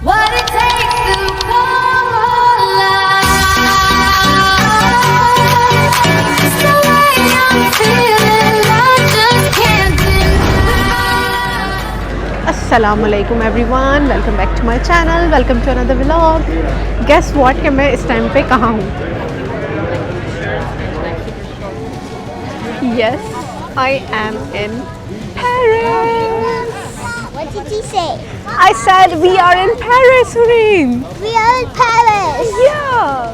What it takes to come alive. It's the way I'm feeling, I just can't deny. अस्सलामुअलैकुम everyone, welcome back to my channel, welcome to another vlog. Guess what कि मैं इस time पे कहाँ हूँ? Yes, I am in Paris. What did you say? I said we are in Paris, Reem. We are in Paris. Yeah.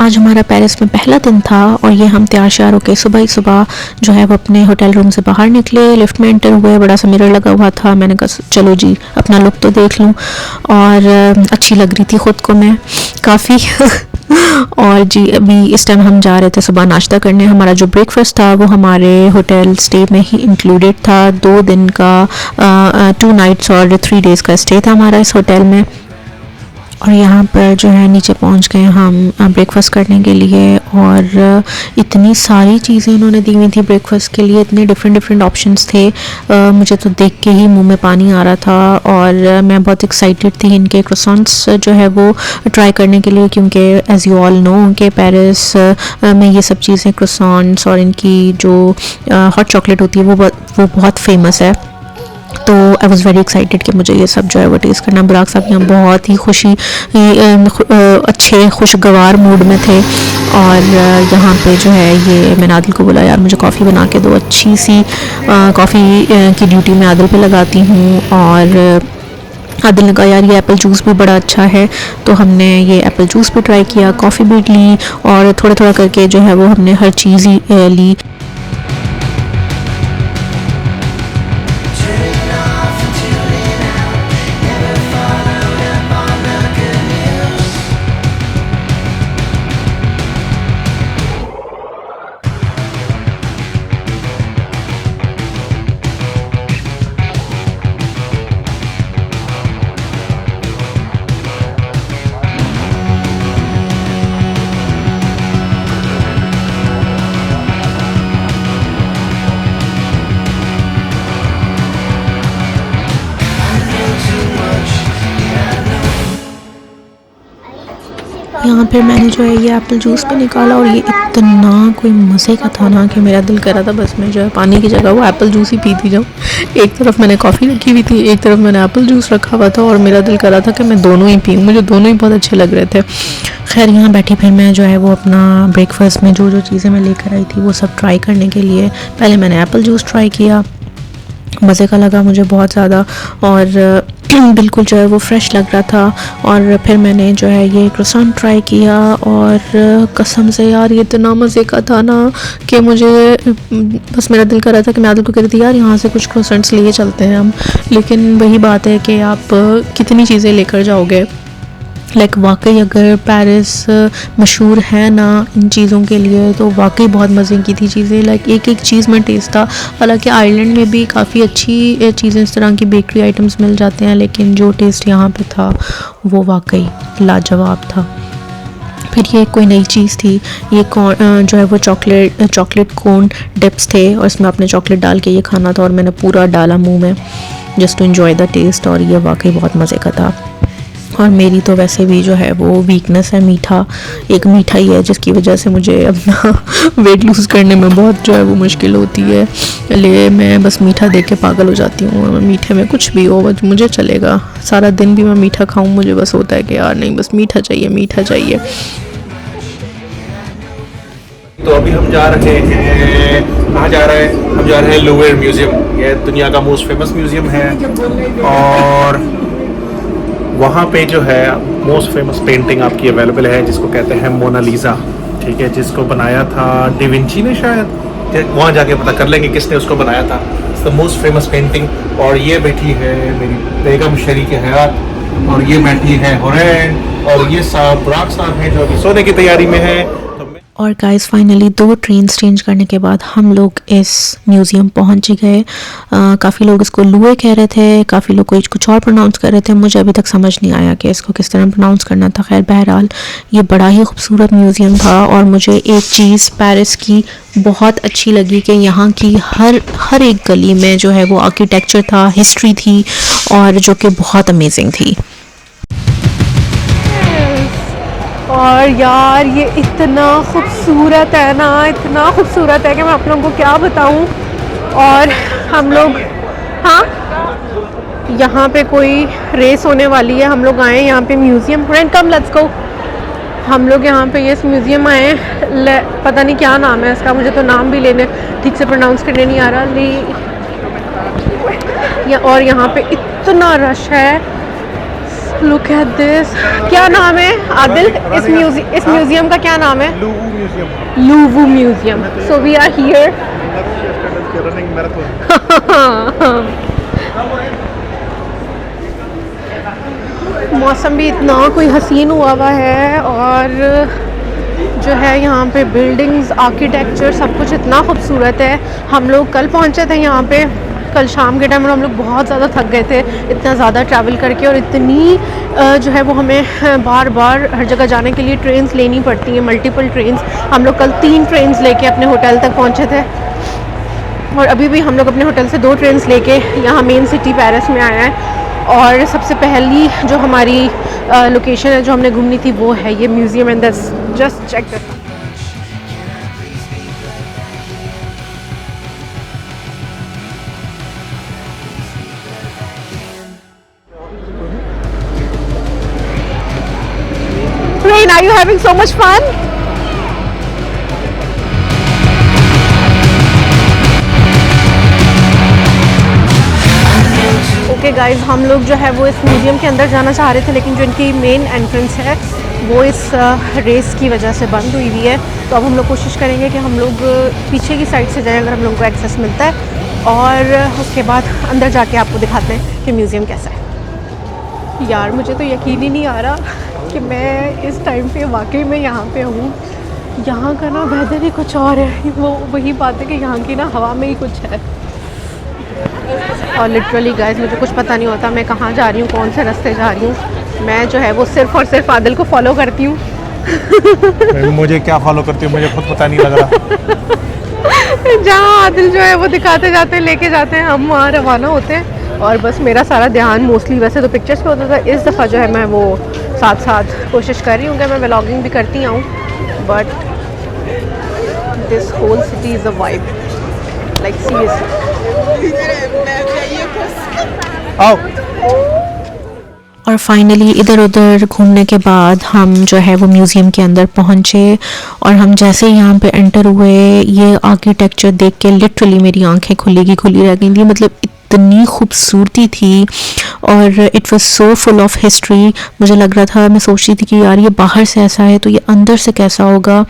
आज हमारा Paris में पहला दिन था और ये हम तैयार श्यार होकर सुबह ही सुबह जो है वो अपने होटल रूम से बाहर निकले, लिफ्ट में एंटर हुए। बड़ा सा मिरर लगा हुआ था, मैंने कहा चलो जी अपना लुक तो देख लूँ, और अच्छी लग रही थी ख़ुद को मैं काफ़ी। और जी अभी इस टाइम हम जा रहे थे सुबह नाश्ता करने। हमारा जो ब्रेकफास्ट था वो हमारे होटल स्टे में ही इंक्लूडेड था। 2 दिन का 2 नाइट्स और 3 डेज़ का स्टे था हमारा इस होटल में। और यहाँ पर जो है नीचे पहुँच गए हम ब्रेकफास्ट करने के लिए, और इतनी सारी चीज़ें इन्होंने दी हुई थी ब्रेकफास्ट के लिए, इतने डिफरेंट ऑप्शंस थे। मुझे तो देख के ही मुंह में पानी आ रहा था, और मैं बहुत एक्साइटेड थी इनके क्रोसॉन्ट्स जो है वो ट्राई करने के लिए, क्योंकि एज़ यू ऑल नो कि पेरिस में ये सब चीज़ें क्रोसॉन्ट्स और इनकी जो हॉट चॉकलेट होती है वो बहुत फेमस है। तो आई वॉज़ वेरी एक्साइटेड कि मुझे ये सब जो है वो टेस्ट करना। बुराक साहब यहाँ बहुत ही अच्छे खुशगवार मूड में थे, और यहाँ पे जो है ये मैंने आदिल को बोला यार मुझे कॉफ़ी बना के दो, अच्छी सी कॉफ़ी की ड्यूटी मैं आदिल पे लगाती हूँ। और आदिल ने कहा यार ये एप्पल जूस भी बड़ा अच्छा है, तो हमने ये एप्पल जूस भी ट्राई किया, कॉफ़ी भी ली, और थोड़ा करके जो है वो हमने हर चीज़ ही ली। यहाँ पर मैंने जो है ये एप्पल जूस भी निकाला, और ये इतना कोई मज़े का था ना कि मेरा दिल कर रहा था बस मैं जो है पानी की जगह वो एप्पल जूस ही पीती जाऊँ। एक तरफ मैंने कॉफ़ी रखी हुई थी, एक तरफ मैंने एप्पल जूस रखा हुआ था, और मेरा दिल कर रहा था कि मैं दोनों ही पीऊँ। मुझे दोनों ही बहुत अच्छे लग रहे थे। खैर यहाँ बैठी फिर मैं जो है वो अपना ब्रेकफास्ट में जो चीज़ें मैं लेकर आई थी वो सब ट्राई करने के लिए। पहले मैंने एप्पल जूस ट्राई किया, मज़े का लगा मुझे बहुत ज़्यादा, और बिल्कुल जो है वो फ्रेश लग रहा था। और फिर मैंने जो है ये क्रोसेंट ट्राई किया, और कसम से यार ये इतना मज़े का था ना कि मुझे बस मेरा दिल कर रहा था कि मैं आदिल को कह रही थी यार यहाँ से कुछ क्रोसेंट्स लिए चलते हैं हम। लेकिन वही बात है कि आप कितनी चीज़ें लेकर जाओगे। लाइक वाकई अगर पेरिस मशहूर है ना इन चीज़ों के लिए, तो वाकई बहुत मज़े की थी चीज़ें। लाइक एक चीज़ में टेस्ट था। हालांकि आयरलैंड में भी काफ़ी अच्छी चीज़ें इस तरह की बेकरी आइटम्स मिल जाते हैं, लेकिन जो टेस्ट यहाँ पे था वो वाकई लाजवाब था। फिर ये कोई नई चीज़ थी, ये जो है वो चॉकलेट कोन डिप्स थे, और इसमें आपने चॉकलेट डाल के ये खाना था, और मैंने पूरा डाला मुँह में just to enjoy the taste, और ये वाकई बहुत मज़े का था। और मेरी तो वैसे भी जो है वो वीकनेस है मीठा, एक मीठा ही है जिसकी वजह से मुझे अपना वेट लूज़ करने में बहुत जो है वो मुश्किल होती है। इसलिए मैं बस मीठा देख के पागल हो जाती हूँ। मीठे में कुछ भी हो मुझे चलेगा, सारा दिन भी मैं मीठा खाऊँ, मुझे बस होता है कि यार नहीं बस मीठा चाहिए। तो अभी हम जा रहे हैं, कहाँ जा रहे हैं? हम जा रहे हैं लूवर म्यूज़ियम। ये दुनिया का मोस्ट फेमस म्यूज़ियम है, और वहाँ पे जो है मोस्ट फेमस पेंटिंग आपकी अवेलेबल है जिसको कहते हैं मोनालिसा, ठीक है, जिसको बनाया था डिविंची ने शायद। वहाँ जाके पता कर लेंगे किसने उसको बनाया था। It's the most famous painting. और ये बैठी है मेरी बेगम शरीक हयात, और ये बैठी है हुरैन, और ये साहब बुराक साहब हैं जो अभी सोने की तैयारी में है। और गाइस फाइनली 2 ट्रेन चेंज करने के बाद हम लोग इस म्यूज़ियम पहुंच गए। काफ़ी लोग इसको लुए कह रहे थे, काफ़ी लोग कुछ और प्रोनाउंस कर रहे थे। मुझे अभी तक समझ नहीं आया कि इसको किस तरह प्रोनाउंस करना था। खैर बहरहाल ये बड़ा ही खूबसूरत म्यूज़ियम था, और मुझे एक चीज़ पेरिस की बहुत अच्छी लगी कि यहाँ की हर एक गली में जो है वो आर्किटेक्चर था, हिस्ट्री थी, और जो कि बहुत अमेजिंग थी। और यार ये इतना खूबसूरत है ना, इतना खूबसूरत है कि मैं आप लोगों को क्या बताऊं। और हम लोग, हाँ, यहाँ पे कोई रेस होने वाली है। हम लोग आए हैं यहाँ पे museum, friend come let's go. हम लोग यहाँ पे ये म्यूज़ियम आए हैं, पता नहीं क्या नाम है इसका, मुझे तो नाम भी लेने ठीक से प्रोनाउंस करने नहीं आ रहा। और यहाँ पे इतना रश है, लुक एट दिस। क्या नाम है आदिल इस म्यूज़ियम का? क्या नाम है? Louvre museum. So we are here. मौसम भी इतना कोई हसीन हुआ है, और जो है यहाँ पे बिल्डिंग्स, आर्किटेक्चर, सब कुछ इतना खूबसूरत है। हम लोग कल पहुँचे थे यहाँ पे, कल शाम के टाइम, और हम लोग बहुत ज़्यादा थक गए थे इतना ज़्यादा ट्रैवल करके, और इतनी जो है वो हमें बार बार हर जगह जाने के लिए ट्रेन्स लेनी पड़ती हैं, मल्टीपल ट्रेन्स। हम लोग कल 3 ट्रेन्स लेके अपने होटल तक पहुँचे थे, और अभी भी हम लोग अपने होटल से 2 ट्रेन्स लेके यहाँ मेन सिटी पेरिस में आए हैं। और सबसे पहली जो हमारी लोकेशन है जो हमने घूमनी थी वो है ये museum, and this just check this. Rain, are you having so much fun? Okay guys, हम लोग जो है वो इस म्यूज़ियम के अंदर जाना चाह रहे थे, लेकिन जो इनकी मेन एंट्रेंस है वो इस रेस की वजह से बंद हुई हुई है। तो अब हम लोग कोशिश करेंगे कि हम लोग पीछे की साइड से जाएं अगर हम लोगों को एक्सेस मिलता है, और उसके बाद अंदर जाके आपको दिखाते हैं कि म्यूज़ियम कैसा है। यार मुझे तो यकीन ही नहीं आ रहा कि मैं इस टाइम पे वाकई में यहाँ पे हूँ। यहाँ का ना वेदर ही कुछ और है, वो वही बात है कि यहाँ की ना हवा में ही कुछ है। और लिटरली गाइस मुझे कुछ पता नहीं होता मैं कहाँ जा रही हूँ, कौन से रास्ते जा रही हूँ। मैं जो है वो सिर्फ़ और सिर्फ आदिल को फॉलो करती हूँ। मुझे क्या फॉलो करती हूँ मुझे खुद पता नहीं लग रहा। जहाँ आदिल जो है वो दिखाते जाते हैं, लेके जाते हैं, हम वहाँ रवाना होते हैं, और बस मेरा सारा ध्यान मोस्टली वैसे तो पिक्चर्स पे होता था। इस दफ़ा जो है मैं वो साथ साथ कोशिश कर रही हूँ कि मैं व्लॉगिंग भी करती हूँ, but this whole city is a vibe, like seriously. और फाइनली इधर उधर घूमने के बाद हम जो है वो म्यूज़ियम के अंदर पहुँचे, और हम जैसे ही यहाँ पे एंटर हुए ये आर्किटेक्चर देख के लिटरली मेरी आंखें खुली की खुली रह गई थी। मतलब इतनी खूबसूरती थी, और it was so full of history. मुझे लग रहा था, मैं सोच रही थी कि यार ये बाहर से ऐसा है तो ये अंदर से कैसा होगा।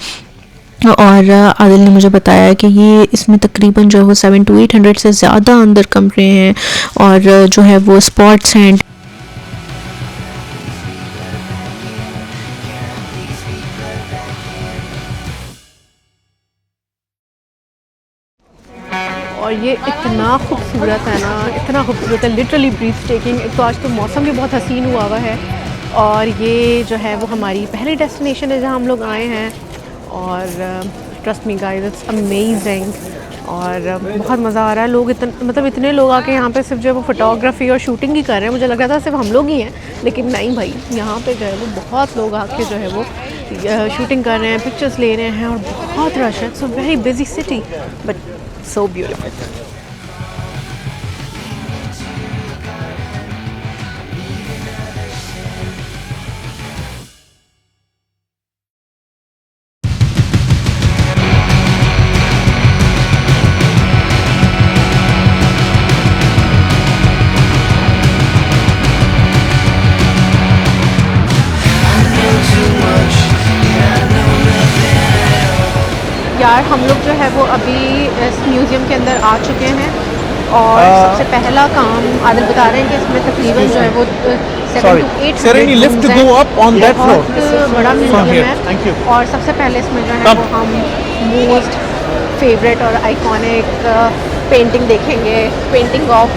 और आदिल ने मुझे बताया कि ये इसमें तकरीबन जो है वो 700 to 800 से ज़्यादा अंदर कमरे हैं, और जो है वो स्पॉट्स हैं। और ये इतना खूबसूरत है ना, इतना खूबसूरत है, लिटरली ब्रीथ टेकिंग। एक तो आज तो मौसम भी बहुत हसीन हुआ है, और ये जो है वो हमारी पहली डेस्टिनेशन है जहाँ हम लोग आए हैं। और trust me guys, it's amazing, और बहुत मज़ा आ रहा है। लोग इतने लोग आके यहाँ पे सिर्फ जो है वो फ़ोटोग्राफी और शूटिंग ही कर रहे हैं। मुझे लग रहा था सिर्फ हम लोग ही हैं, लेकिन नहीं भाई, यहाँ पे जो है वो बहुत लोग आके जो है वो शूटिंग कर रहे हैं, पिक्चर्स ले रहे हैं, और बहुत रश है। It's a very busy city but so beautiful. यार हम लोग जो है वो अभी इस म्यूज़ियम के अंदर आ चुके हैं, और सबसे पहला काम आदिल बता रहे हैं कि इसमें तकरीबन जो है वो 700 to 800 lift to go up on that floor. बहुत बड़ा म्यूज़ियम है। और सबसे पहले इसमें जो है वो हम मोस्ट फेवरेट और आइकॉनिक पेंटिंग देखेंगे, पेंटिंग ऑफ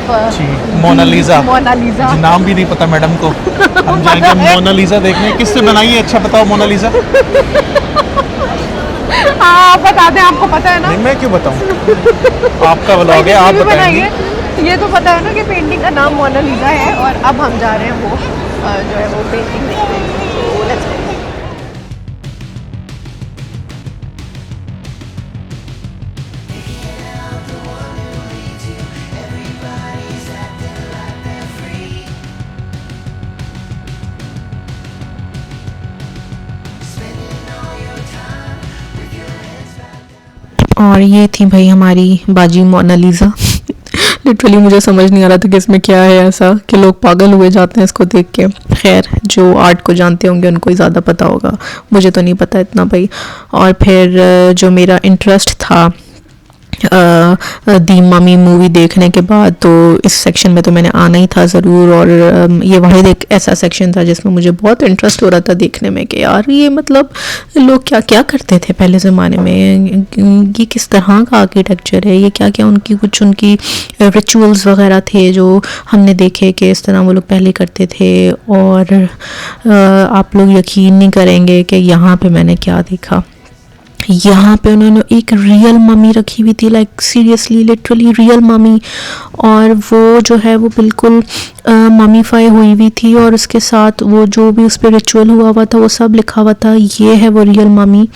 मोनालिसा। मोनालिसा नाम भी नहीं पता मैडम को। हम जाएंगे मोनालिसा देखने। किससे बनाई है, अच्छा बताओ मोनालिसा। आप बता दें, आपको पता है ना। नहीं मैं क्यों बताऊं, आपका व्लॉग है, आप बताएंगे। ये तो पता है ना कि पेंटिंग का नाम मोनालिसा है, और अब हम जा रहे हैं वो जो है वो पेंटिंग देखने। और ये थी भाई हमारी बाजी मोनालिसा। लिटरली मुझे समझ नहीं आ रहा था कि इसमें क्या है ऐसा कि लोग पागल हुए जाते हैं इसको देख के। खैर जो आर्ट को जानते होंगे उनको ही ज़्यादा पता होगा, मुझे तो नहीं पता इतना भाई। और फिर जो मेरा इंटरेस्ट था दी मम्मी मूवी देखने के बाद, तो इस सेक्शन में तो मैंने आना ही था ज़रूर। और ये वाहिद एक ऐसा सेक्शन था जिसमें मुझे बहुत इंटरेस्ट हो रहा था देखने में कि यार ये मतलब लोग क्या क्या करते थे पहले ज़माने में, ये किस तरह का आर्किटेक्चर है, ये क्या क्या उनकी रिचुअल्स वगैरह थे जो हमने देखे कि इस तरह वो लोग पहले करते थे। और आप लोग यकीन नहीं करेंगे कि यहाँ पे मैंने क्या देखा। यहाँ पे उन्होंने एक रियल मम्मी रखी हुई थी, like seriously literally real mummy. और वो जो है वो बिल्कुल ममीफाई हुई हुई थी, और उसके साथ वो जो भी उस पर रिचुअल हुआ था वो सब लिखा हुआ था। ये है वो रियल मम्मी।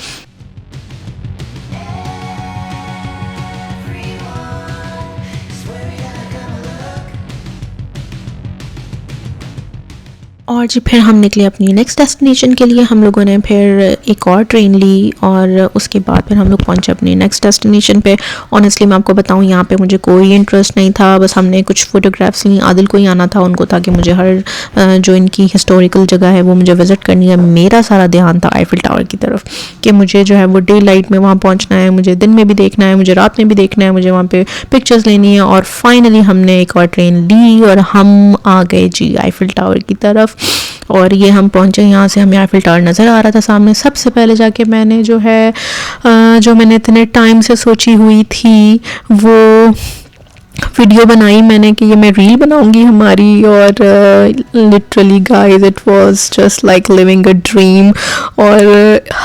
और जी फिर हम निकले अपनी नेक्स्ट डेस्टिनेशन के लिए। हम लोगों ने फिर एक और ट्रेन ली और उसके बाद फिर हम लोग पहुंचे अपनी नेक्स्ट डेस्टिनेशन पे। ऑनेस्टली मैं आपको बताऊं यहाँ पे मुझे कोई इंटरेस्ट नहीं था, बस हमने कुछ फ़ोटोग्राफ्स ली। आदिल को ही आना था, उनको था कि मुझे हर जो इनकी हिस्टोरिकल जगह है वो मुझे विज़िट करनी है। मेरा सारा ध्यान था आईफिल टावर की तरफ कि मुझे जो है वो डे लाइट में वहाँ पहुँचना है, मुझे दिन में भी देखना है, मुझे रात में भी देखना है, मुझे वहाँ पर पिक्चर्स लेनी है। और फाइनली हमने एक और ट्रेन ली और हम आ गए जी आईफिल टावर की तरफ। और ये हम पहुंचे, यहाँ से हमें आईफिल टावर नज़र आ रहा था सामने। सबसे पहले जाके मैंने जो है जो मैंने इतने टाइम से सोची हुई थी वो वीडियो बनाई मैंने कि ये मैं रील बनाऊंगी हमारी। और literally guys it was just like living a dream. और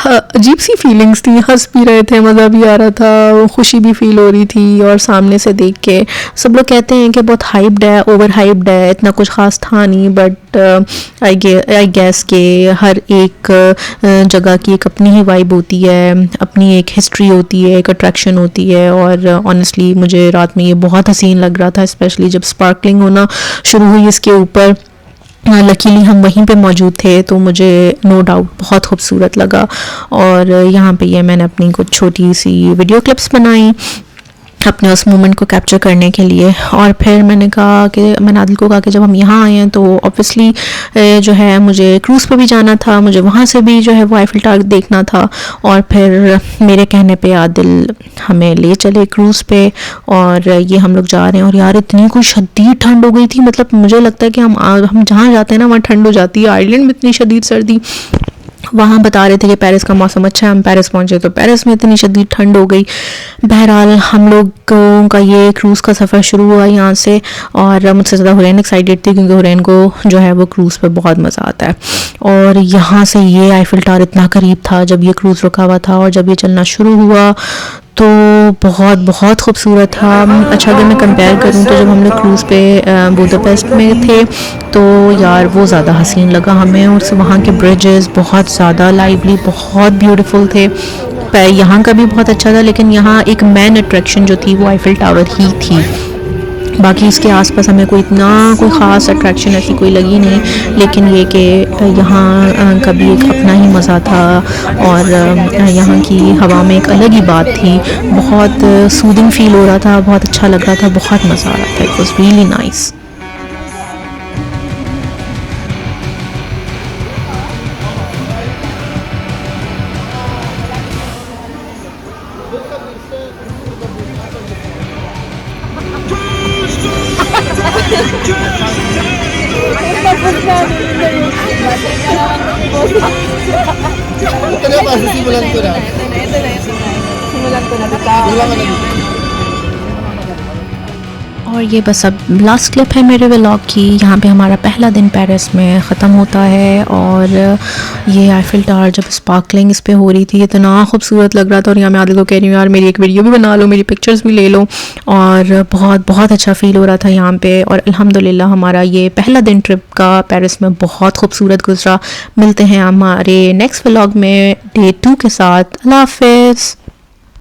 अजीब सी फीलिंग्स थी, हंस भी रहे थे, मज़ा भी आ रहा था, खुशी भी फील हो रही थी। और सामने से देख के सब लोग कहते हैं कि बहुत हाइप्ड है, ओवर हाइप्ड है, इतना कुछ ख़ास था नहीं। बट आई गेस के हर एक जगह की एक अपनी ही वाइब होती है, अपनी एक हिस्ट्री होती है, एक अट्रैक्शन होती है। और ऑनेस्टली मुझे रात में ये बहुत हसीन लग रहा था, स्पेशली जब स्पार्कलिंग होना शुरू हुई इसके ऊपर। लकीली हम वहीं पे मौजूद थे तो मुझे नो डाउट बहुत खूबसूरत लगा। और यहाँ पे ये मैंने अपनी कुछ छोटी सी वीडियो क्लिप्स बनाई अपने उस मोमेंट को कैप्चर करने के लिए। और फिर मैंने कहा कि मैंने आदिल को कहा कि जब हम यहाँ आए हैं तो ऑब्वियसली जो है मुझे क्रूज़ पे भी जाना था, मुझे वहाँ से भी जो है वो आईफिल टावर देखना था। और फिर मेरे कहने पे आदिल हमें ले चले क्रूज़ पे और ये हम लोग जा रहे हैं। और यार इतनी कोई शदीद ठंड हो गई थी, मतलब मुझे लगता है कि हम जहाँ जाते हैं ना वहाँ ठंड हो जाती है। आयरलैंड में इतनी शदीद सर्दी, वहाँ बता रहे थे कि पेरिस का मौसम अच्छा है। हम पेरिस पहुँचे तो पेरिस में इतनी शदीद ठंड हो गई। बहरहाल हम लोगों का ये क्रूज़ का सफ़र शुरू हुआ यहाँ से। और मुझसे ज़्यादा हुरैन एक्साइटेड थी क्योंकि हुरैन को जो है वो क्रूज़ पे बहुत मज़ा आता है। और यहाँ से ये आईफिल टावर इतना करीब था जब ये क्रूज़ रुका हुआ था। और जब ये चलना शुरू हुआ तो बहुत बहुत खूबसूरत था। अच्छा अगर मैं कंपेयर करूँ तो जब हम लोग क्रूज़ पे बुडापेस्ट में थे तो यार वो ज़्यादा हसीन लगा हमें। और वहाँ के ब्रिजेस बहुत ज़्यादा लाइवली, बहुत ब्यूटीफुल थे। यहाँ का भी बहुत अच्छा था, लेकिन यहाँ एक मेन अट्रैक्शन जो थी वो आईफिल टावर ही थी। बाकी इसके आसपास हमें कोई ख़ास अट्रैक्शन ऐसी कोई लगी नहीं। लेकिन ये कि यहाँ का भी एक अपना ही मज़ा था। और यहाँ की हवा में एक अलग ही बात थी, बहुत सूदिंग फील हो रहा था, बहुत अच्छा लग रहा था, बहुत मज़ा आ रहा था। It was really nice. और ये बस अब लास्ट क्लिप है मेरे व्लॉग की। यहाँ पे हमारा पहला दिन पेरिस में ख़त्म होता है। और ये आईफिल टावर जब स्पार्कलिंग इस पे हो रही थी इतना खूबसूरत लग रहा था। और यहाँ मैं आदिल को कह रही हूँ यार मेरी एक वीडियो भी बना लो, मेरी पिक्चर्स भी ले लो। और बहुत बहुत अच्छा फ़ील हो रहा था यहाँ पे। और अल्हम्दुलिल्लाह हमारा ये पहला दिन ट्रिप का पेरिस में बहुत खूबसूरत गुजरा। मिलते हैं हमारे नेक्स्ट व्लॉग में डे 2 के साथ। अल्लाह हाफ़िज़।